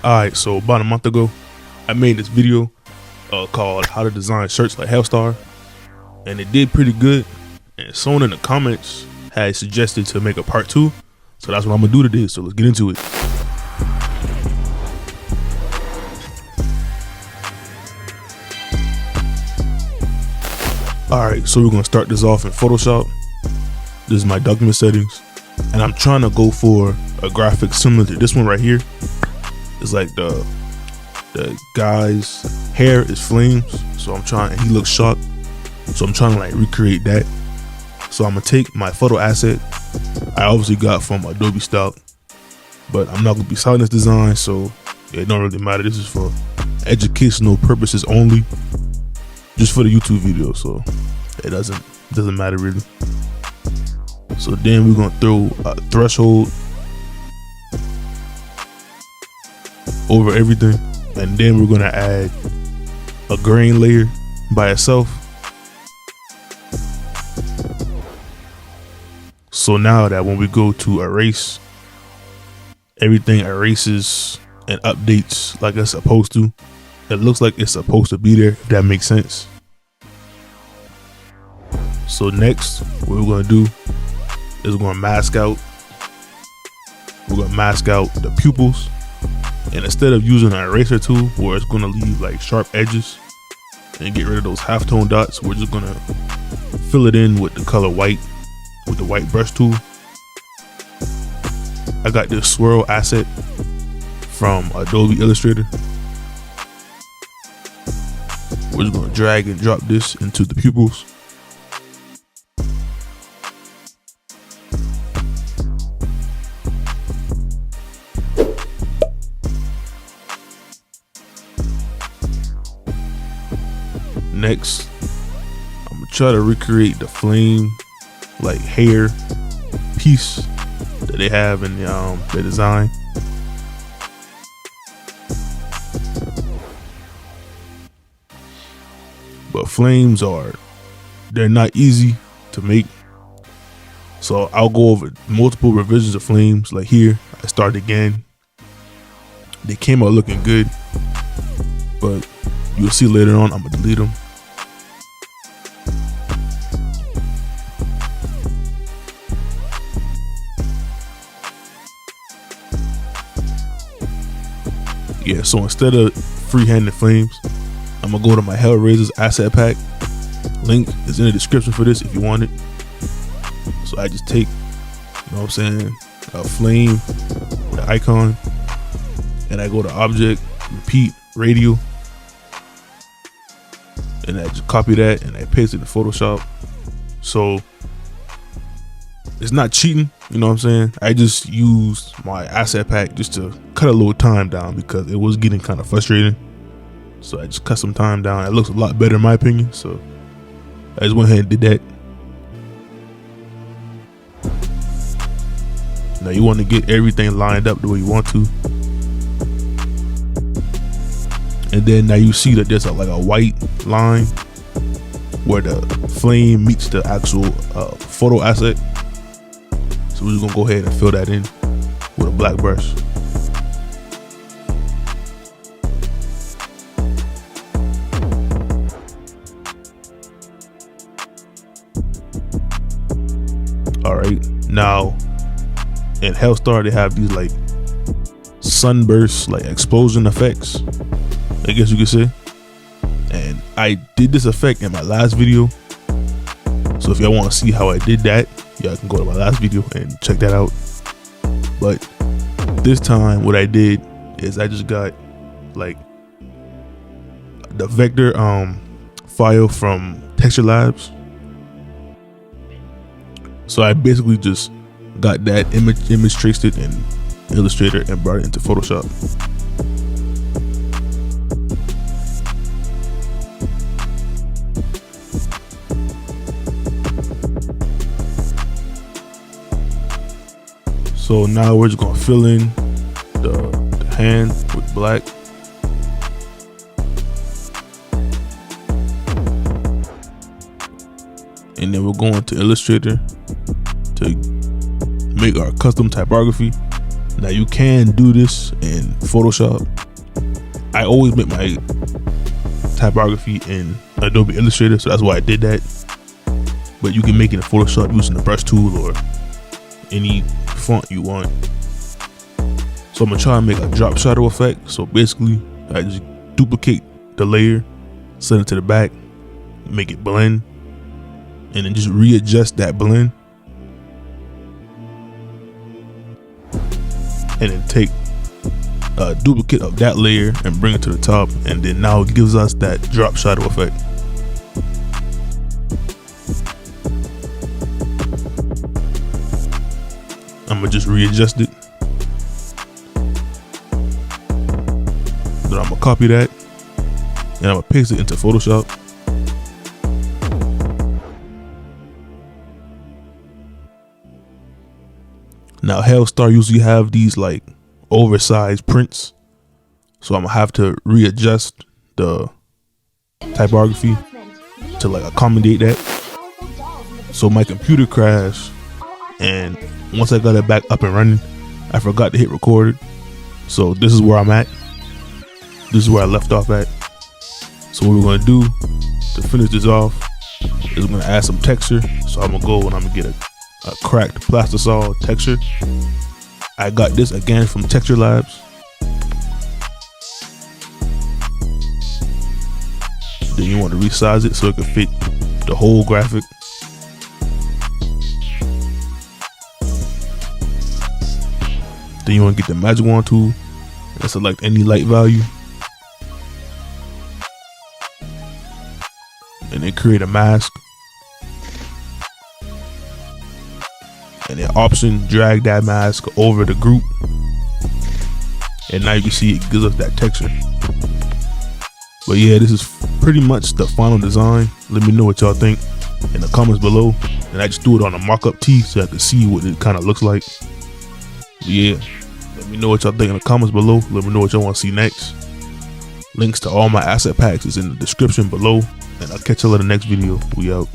Alright, so about a month ago, I made this video called How to Design Shirts Like Hellstar, and it did pretty good, and someone in the comments had suggested to make a part 2, so that's what I'm going to do today, so let's get into it. Alright, so we're going to start this off in Photoshop. This is my document settings, and I'm trying to go for a graphic similar to this one right here. It's like the guy's hair is flames, so I'm trying, and he looks shocked, so I'm trying to like recreate that. So I'm gonna take my photo asset I obviously got from Adobe Stock, but I'm not gonna be selling this design, so it don't really matter. This is for educational purposes only, just for the YouTube video, so it doesn't matter really. So then we're gonna throw a threshold over everything, and then we're gonna add a grain layer by itself. So now that when we go to erase, everything erases and updates like it's supposed to. It looks like it's supposed to be there, if that makes sense. So next, what we're gonna do is we're gonna mask out the pupils. And instead of using an eraser tool where it's gonna leave like sharp edges and get rid of those halftone dots, we're just gonna fill it in with the color white with the white brush tool. I got this swirl asset from Adobe Illustrator. We're just gonna drag and drop this into the pupils. Next, I'm gonna try to recreate the flame like hair piece that they have in the design. But flames they're not easy to make. So I'll go over multiple revisions of flames. Like here, I start again. They came out looking good, but you'll see later on I'm gonna delete them. Yeah, so instead of freehanding flames, I'm gonna go to my Hellraiser's asset pack. Link is in the description for this if you want it. So I just take, you know what I'm saying, a flame, the icon, and I go to object, repeat, radial, and I just copy that and I paste it in Photoshop. So it's not cheating, you know what I'm saying? I just used my asset pack just to cut a little time down because it was getting kind of frustrating. So I just cut some time down. It looks a lot better in my opinion. So I just went ahead and did that. Now you want to get everything lined up the way you want to. And then now you see that there's like a white line where the flame meets the actual photo asset. So we're just gonna go ahead and fill that in with a black brush. Alright, now in Hellstar they have these like sunburst, like explosion effects, I guess you could say. And I did this effect in my last video. So if y'all want to see how I did that, y'all can go to my last video and check that out. But this time what I did is I just got like the vector file from Texture Labs. So I basically just got that image traced it in Illustrator and brought it into Photoshop. So now we're just gonna fill in the hand with black. And then we're going to Illustrator to make our custom typography. Now you can do this in Photoshop. I always make my typography in Adobe Illustrator, so that's why I did that. But you can make it in Photoshop using the brush tool or any font you want. So I'm gonna try and make a drop shadow effect. So basically I just duplicate the layer, send it to the back, make it blend, and then just readjust that blend, and then take a duplicate of that layer and bring it to the top, and then now it gives us that drop shadow effect. I'm gonna just readjust it. Then I'm gonna copy that and I'm gonna paste it into Photoshop. Now Hellstar usually have these like oversized prints, so I'm gonna have to readjust the typography to like accommodate that. So my computer crashed, and once I got it back up and running, I forgot to hit record. So this is where I'm at. This is where I left off at. So what we're gonna do to finish this off is I'm gonna add some texture. So I'm gonna go and I'm gonna get a cracked plastisol texture. I got this again from Texture Labs. Then you want to resize it so it can fit the whole graphic. Then you want to get the magic wand tool and select any light value, and then create a mask, and then option drag that mask over the group, and now you can see it gives us that texture. But yeah, this is pretty much the final design. Let me know what y'all think in the comments below, and I just threw it on a mock-up tee so I can see what it kind of looks like. But yeah, let me know what y'all think in the comments below. Let me know what y'all want to see next. Links to all my asset packs is in the description below, and I'll catch y'all in the next video. We out.